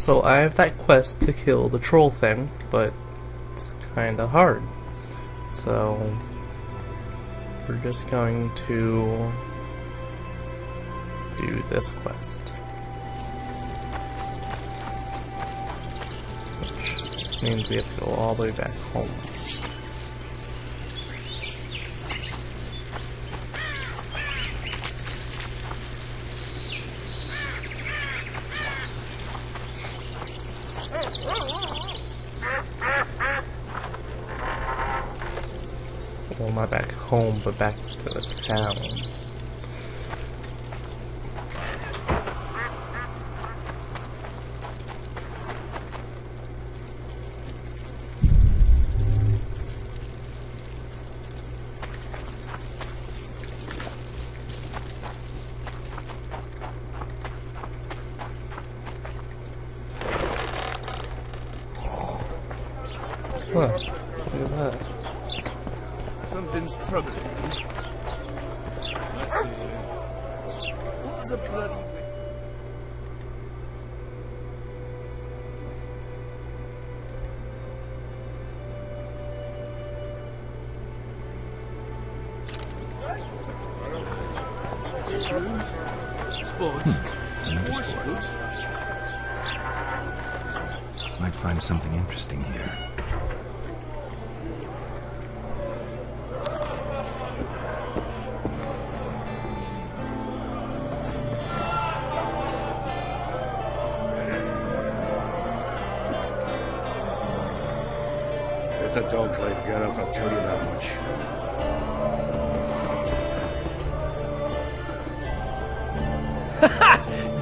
So I have that quest to kill the troll thing, but it's kinda hard. So we're just going to do this quest. Which means we have to go all the way back home. Well, not back home, but back to the town. Huh, look at that. Something's troubling me. Let's see here. What's the bloody way? Sports. More sports. Might find something interesting here. It's a dog's life, Geralt, I'll tell you that much.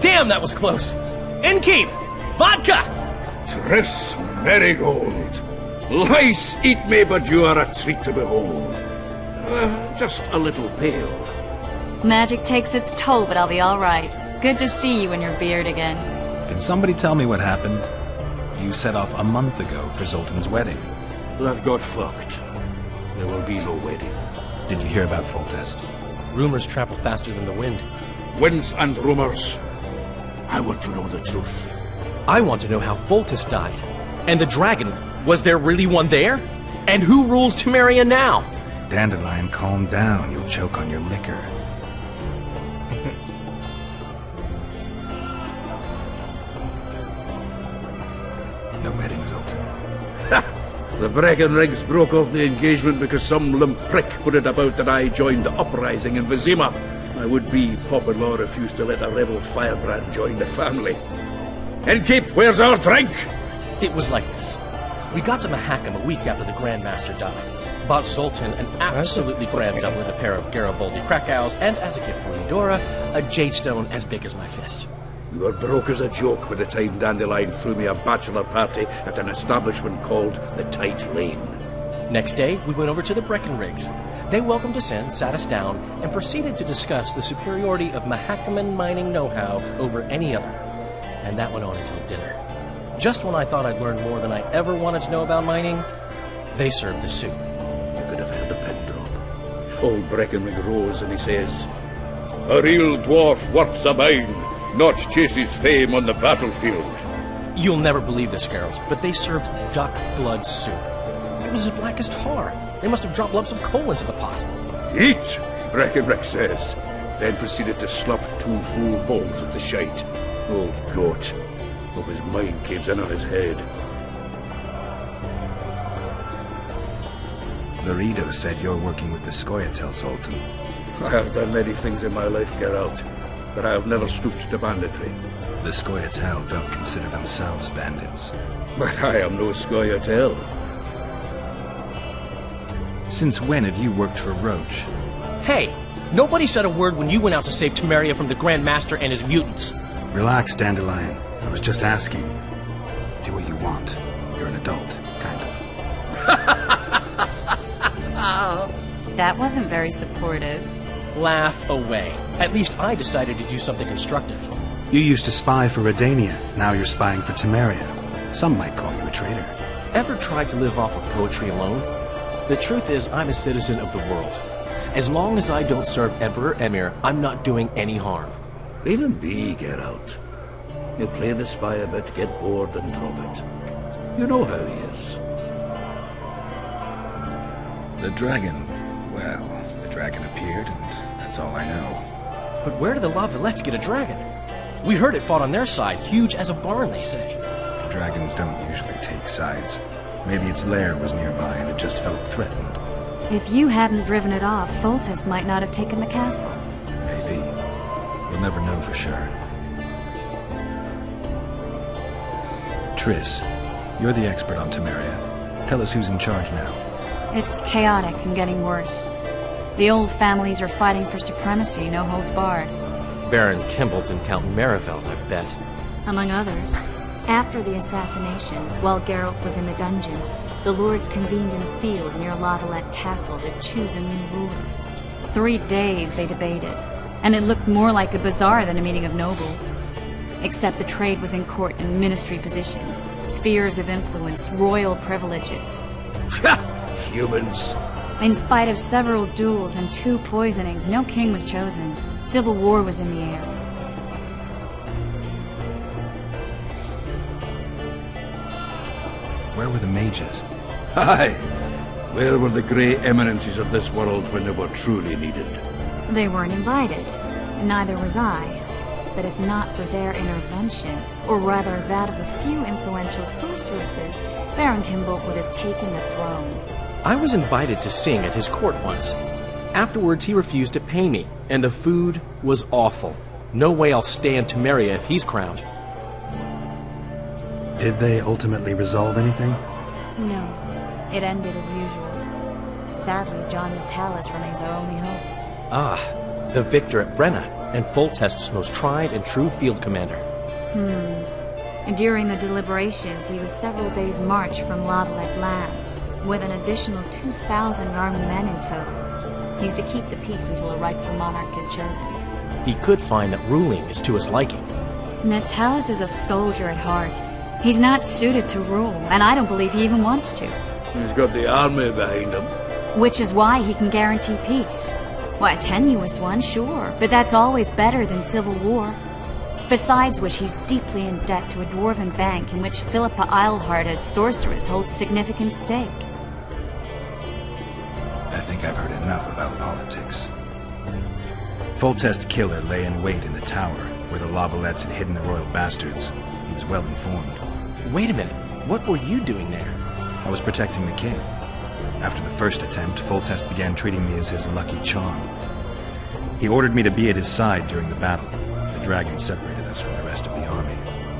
Damn, that was close! Innkeep! Vodka! Triss Marigold! Lice eat me, but you are a treat to behold. Just a little pale. Magic takes its toll, but I'll be all right. Good to see you in your beard again. Can somebody tell me what happened? You set off a month ago for Zoltan's wedding. That got fucked. There will be no wedding. Did you hear about Foltest? Rumors travel faster than the wind. Winds and rumors. I want to know the truth. I want to know how Foltest died. And the dragon, was there really one there? And who rules Temeria now? Dandelion, calm down. You'll choke on your liquor. No wedding, Zoltan. The Breckenrigs broke off the engagement because some limp prick put it about that I joined the uprising in Vizima. My would-be Pop-in-law refused to let a rebel firebrand join the family. Innkeep, where's our drink? It was like this. We got to Mahakam a week after the Grand Master died. Bought Zoltan an absolutely grand doublet, a pair of Garibaldi Krakows, and as a gift for Eudora, a jade stone as big as my fist. We were broke as a joke by the time Dandelion threw me a bachelor party at an establishment called the Tight Lane. Next day, we went over to the Breckenrigs. They welcomed us in, sat us down, and proceeded to discuss the superiority of Mahakaman mining know-how over any other. And that went on until dinner. Just when I thought I'd learned more than I ever wanted to know about mining, they served the soup. You could have heard a pin drop. Old Breckenrig rose and he says, "A real dwarf worth's a mine, not chases fame on the battlefield." You'll never believe this, Geralt, but they served duck blood soup. It was as black as tar. They must have dropped lumps of coal into the pot. "Eat," Breckenrig says, then proceeded to slurp 2 full bowls of the shite. Old goat. Hope his mind caves in on his head. Laredo said you're working with the Scoia'tael, Zoltan. I have done many things in my life, Geralt, but I have never stooped to banditry. The Scoia'tael don't consider themselves bandits. But I am no Scoia'tael. Since when have you worked for Roach? Hey, nobody said a word when you went out to save Temeria from the Grand Master and his mutants. Relax, Dandelion. I was just asking. Do what you want. You're an adult, kind of. That wasn't very supportive. Laugh away. At least I decided to do something constructive. You used to spy for Redania. Now you're spying for Temeria. Some might call you a traitor. Ever tried to live off of poetry alone? The truth is, I'm a citizen of the world. As long as I don't serve Emperor Emir, I'm not doing any harm. Leave him be, Geralt. He'll play the spy a bit, get bored and drop it. You know how he is. The dragon. Well, the dragon appeared, and that's all I know. But where did the Lavalettes get a dragon? We heard it fought on their side, huge as a barn, they say. Dragons don't usually take sides. Maybe its lair was nearby and it just felt threatened. If you hadn't driven it off, Foltest might not have taken the castle. Maybe. We'll never know for sure. Triss, you're the expert on Temeria. Tell us who's in charge now. It's chaotic and getting worse. The old families are fighting for supremacy, no holds barred. Baron Kimbalt and Count Mariveld, I bet. Among others. After the assassination, while Geralt was in the dungeon, the lords convened in a field near Lavalette Castle to choose a new ruler. 3 days they debated, and it looked more like a bazaar than a meeting of nobles. Except the trade was in court and ministry positions, spheres of influence, royal privileges. Humans. In spite of several duels and 2 poisonings, no king was chosen. Civil war was in the air. Where were the mages? Aye. Where were the grey eminences of this world when they were truly needed? They weren't invited, and neither was I. But if not for their intervention, or rather that of a few influential sorceresses, Baron Kimbalt would have taken the throne. I was invited to sing at his court once. Afterwards, he refused to pay me, and the food was awful. No way I'll stay in Temeria if he's crowned. Did they ultimately resolve anything? No, it ended as usual. Sadly, John Natalis remains our only hope. Ah, the victor at Brenna, and Foltest's most tried and true field commander. And during the deliberations, he was several days' march from Lavalette lands, with an additional 2,000 armed men in tow. He's to keep the peace until a rightful monarch is chosen. He could find that ruling is to his liking. Natalis is a soldier at heart. He's not suited to rule, and I don't believe he even wants to. He's got the army behind him. Which is why he can guarantee peace. Why, a tenuous one, sure, but that's always better than civil war. Besides which, he's deeply in debt to a dwarven bank in which Philippa Eilhart as sorceress holds significant stake. I think I've heard enough about politics. Foltest's killer lay in wait in the tower, where the Lavalettes had hidden the royal bastards. He was well informed. Wait a minute, what were you doing there? I was protecting the king. After the first attempt, Foltest began treating me as his lucky charm. He ordered me to be at his side during the battle. The dragon separated us from the rest of the army.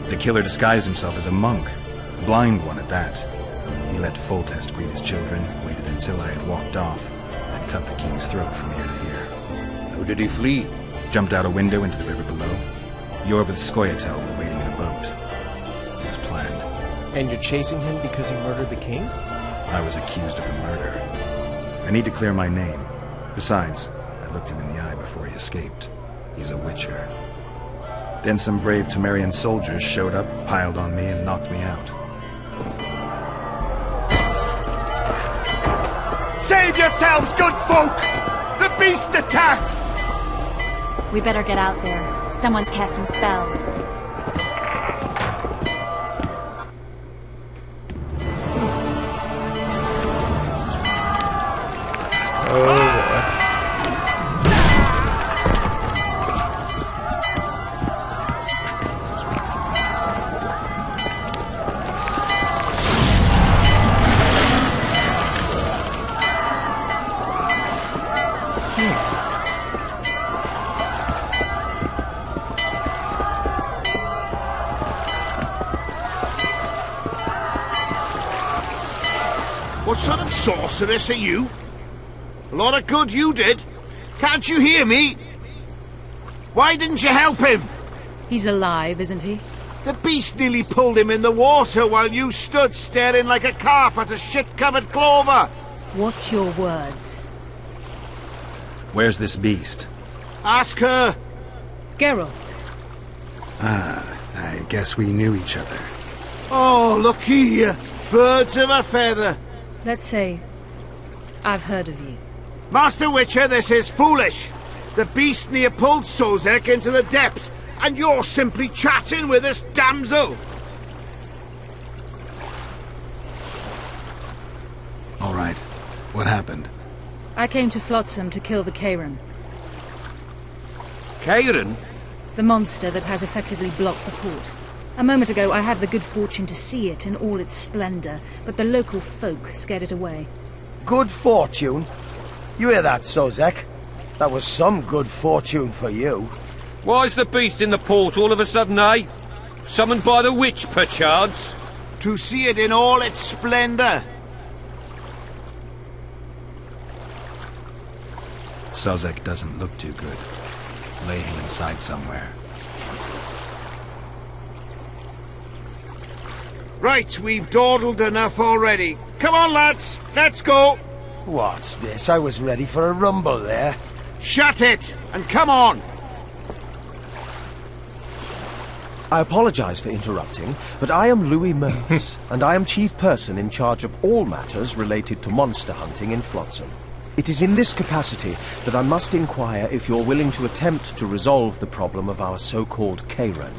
The killer disguised himself as a monk, a blind one at that. He let Foltest greet his children, waited until I had walked off, and cut the king's throat from ear to ear. How did he flee? Jumped out a window into the river below. Yorv with Skoyatel were waiting in a boat. It was planned. And you're chasing him because he murdered the king? I was accused of a murder. I need to clear my name. Besides, I looked him in the eye before he escaped. He's a witcher. Then some brave Temerian soldiers showed up, piled on me, and knocked me out. Save yourselves, good folk! The beast attacks! We better get out there. Someone's casting spells. What sort of sorceress are you? A lot of good you did. Can't you hear me? Why didn't you help him? He's alive, isn't he? The beast nearly pulled him in the water while you stood staring like a calf at a shit-covered clover. Watch your words. Where's this beast? Ask her. Geralt. I guess we knew each other. Oh, look here. Birds of a feather. Let's say I've heard of you. Master Witcher, this is foolish. The beast near pulled Sozek into the depths, And you're simply chatting with this damsel. All right. What happened? I came to Flotsam to kill the Kraken, Kraken? the monster that has effectively blocked the port. A moment ago, I had the good fortune to see it in all its splendor, but the local folk scared it away. Good fortune? You hear that, Sozek? That was some good fortune for you. Why's the beast in the port all of a sudden, eh? Summoned by the witch, perchance? To see it in all its splendor. Sozek doesn't look too good. Lay him inside somewhere. Right, we've dawdled enough already. Come on, lads, let's go. What's this? I was ready for a rumble there. Shut it, and come on. I apologize for interrupting, but I am Louis Mertz, and I am chief person in charge of all matters related to monster hunting in Flotsam. It is in this capacity that I must inquire if you're willing to attempt to resolve the problem of our so-called Kraken,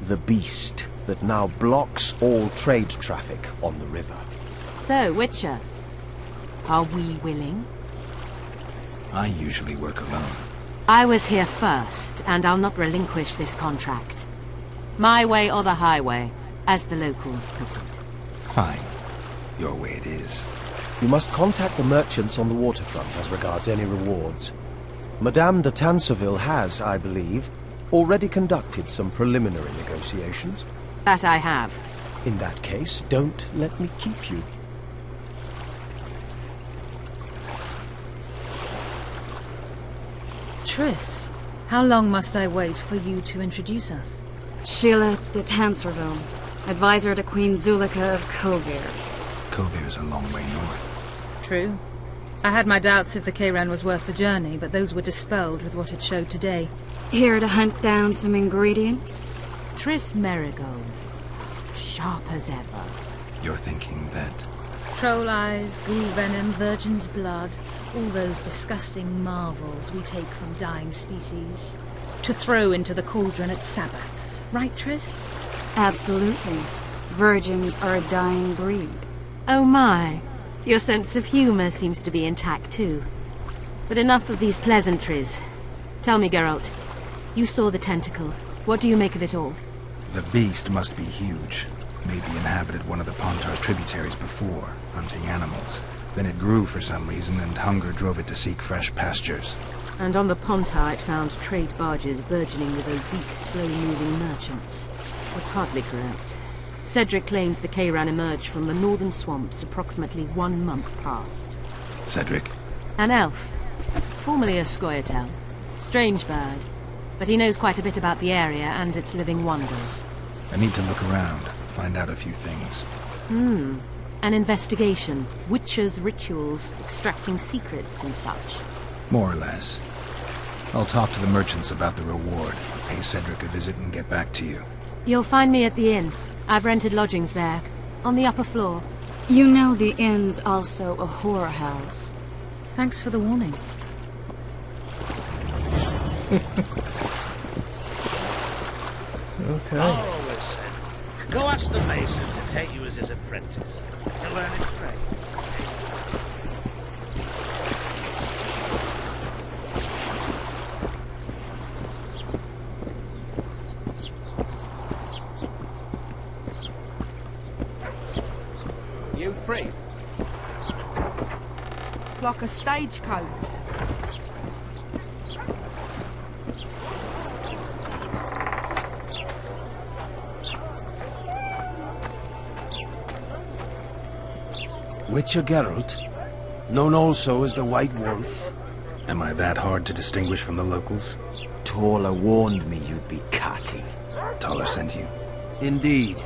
the beast that now blocks all trade traffic on the river. So, Witcher, are we willing? I usually work alone. I was here first, and I'll not relinquish this contract. My way or the highway, as the locals put it. Fine. Your way it is. You must contact the merchants on the waterfront as regards any rewards. Madame de Tanseville has, I believe, already conducted some preliminary negotiations. That I have. In that case, don't let me keep you. Triss, how long must I wait for you to introduce us? Sheila de Tanserville, advisor to Queen Zulika of Kovir. Kovir's a long way north. True. I had my doubts if the Kraken was worth the journey, but those were dispelled with what it showed today. Here to hunt down some ingredients? Triss Merigold. Sharp as ever. You're thinking that... Troll eyes, ghoul venom, virgin's blood, all those disgusting marvels we take from dying species. To throw into the cauldron at Sabbaths. Right, Triss? Absolutely. Virgins are a dying breed. Oh my. Your sense of humor seems to be intact too. But enough of these pleasantries. Tell me, Geralt. You saw the tentacle. What do you make of it all? The beast must be huge. Maybe inhabited one of the Pontar's tributaries before, hunting animals. Then it grew for some reason, and hunger drove it to seek fresh pastures. And on the Pontar it found trade barges burgeoning with obese, slow-moving merchants. You're partly correct. Cedric claims the Kraken emerged from the northern swamps approximately 1 month past. Cedric? An elf. Formerly a Scoia'tael. Strange bird. But he knows quite a bit about the area and its living wonders. I need to look around, find out a few things. An investigation. Witchers' rituals, extracting secrets and such. More or less. I'll talk to the merchants about the reward, pay Cedric a visit and get back to you. You'll find me at the inn. I've rented lodgings there, on the upper floor. You know the inn's also a whorehouse. Thanks for the warning. Okay. Always said, go ask the mason to take you as his apprentice. To learn a trade. You free? Like a stagecoach. Witcher Geralt, known also as the White Wolf. Am I that hard to distinguish from the locals? Torla warned me you'd be catty. Taller sent you? Indeed.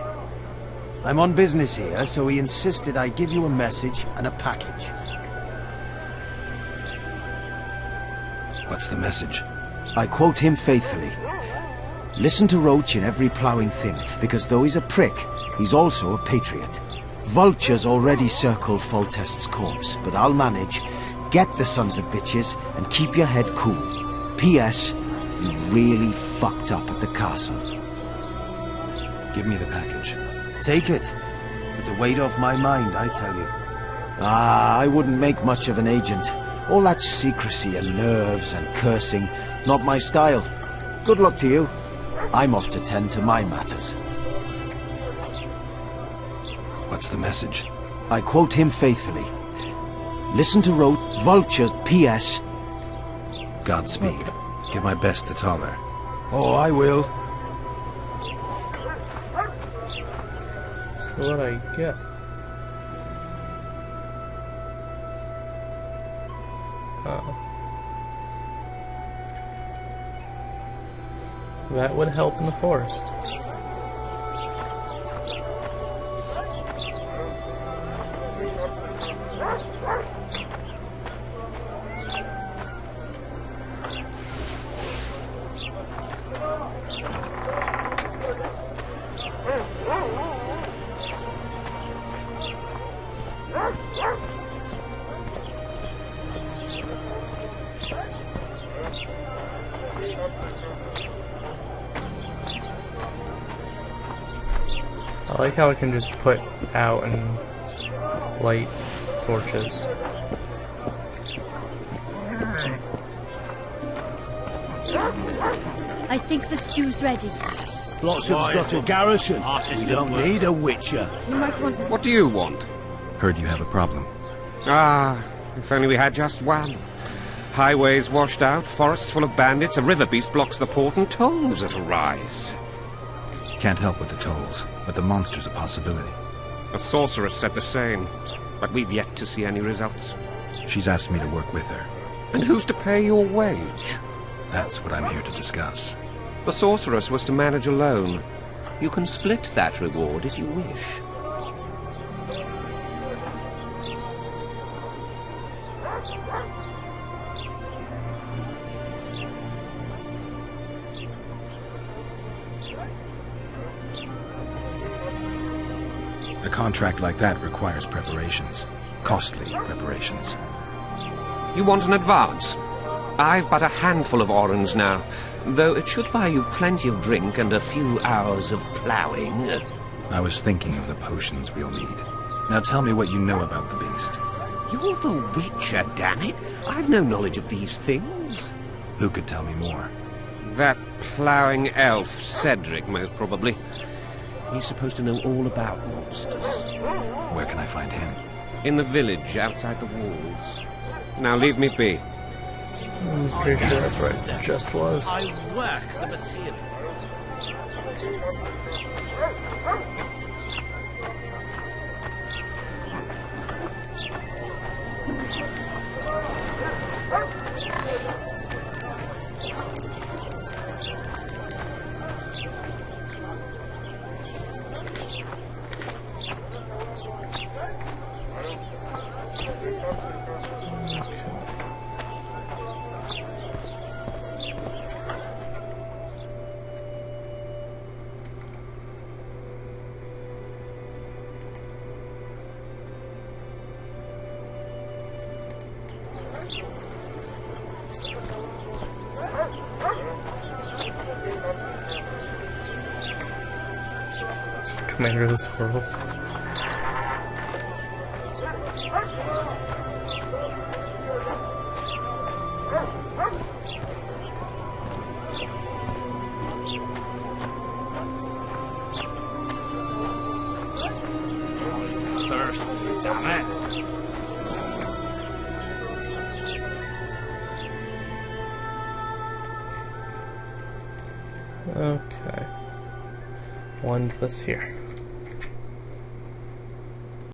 I'm on business here, so he insisted I give you a message and a package. What's the message? I quote him faithfully. Listen to Roach in every ploughing thing, because though he's a prick, he's also a patriot. Vultures already circle Foltest's corpse, but I'll manage. Get the sons of bitches and keep your head cool. P.S. You really fucked up at the castle. Give me the package. Take it. It's a weight off my mind, I tell you. I wouldn't make much of an agent. All that secrecy and nerves and cursing, not my style. Good luck to you. I'm off to tend to my matters. What's the message? I quote him faithfully. Listen to Roth, Vulture's P.S. Godspeed. Give my best to Taller. Oh, I will. So what I get? Oh. That would help in the forest. I like how I can just put out and light torches. I think the stew's ready. Blossom's got a garrison. We don't need a witcher. You might want to... What do you want? Heard you have a problem. Ah, if only we had just one. Highways washed out, forests full of bandits, a river beast blocks the port, and tolls that arise. Can't help with the tolls, but the monster's a possibility. A sorceress said the same, but we've yet to see any results. She's asked me to work with her. And who's to pay your wage? That's what I'm here to discuss. The sorceress was to manage alone. You can split that reward if you wish. A contract like that requires preparations. Costly preparations. You want an advance? I've but a handful of orens now, though it should buy you plenty of drink and a few hours of ploughing. I was thinking of the potions we'll need. Now tell me what you know about the beast. You're the Witcher, damn it! I've no knowledge of these things. Who could tell me more? That ploughing elf, Cedric, most probably. He's supposed to know all about monsters. Where can I find him? In the village, outside the walls. Now leave me be. I'm pretty sure that's right. It just was. I work the material. Commander of the Squirrels. Thirsty, damn it. Okay. One this here.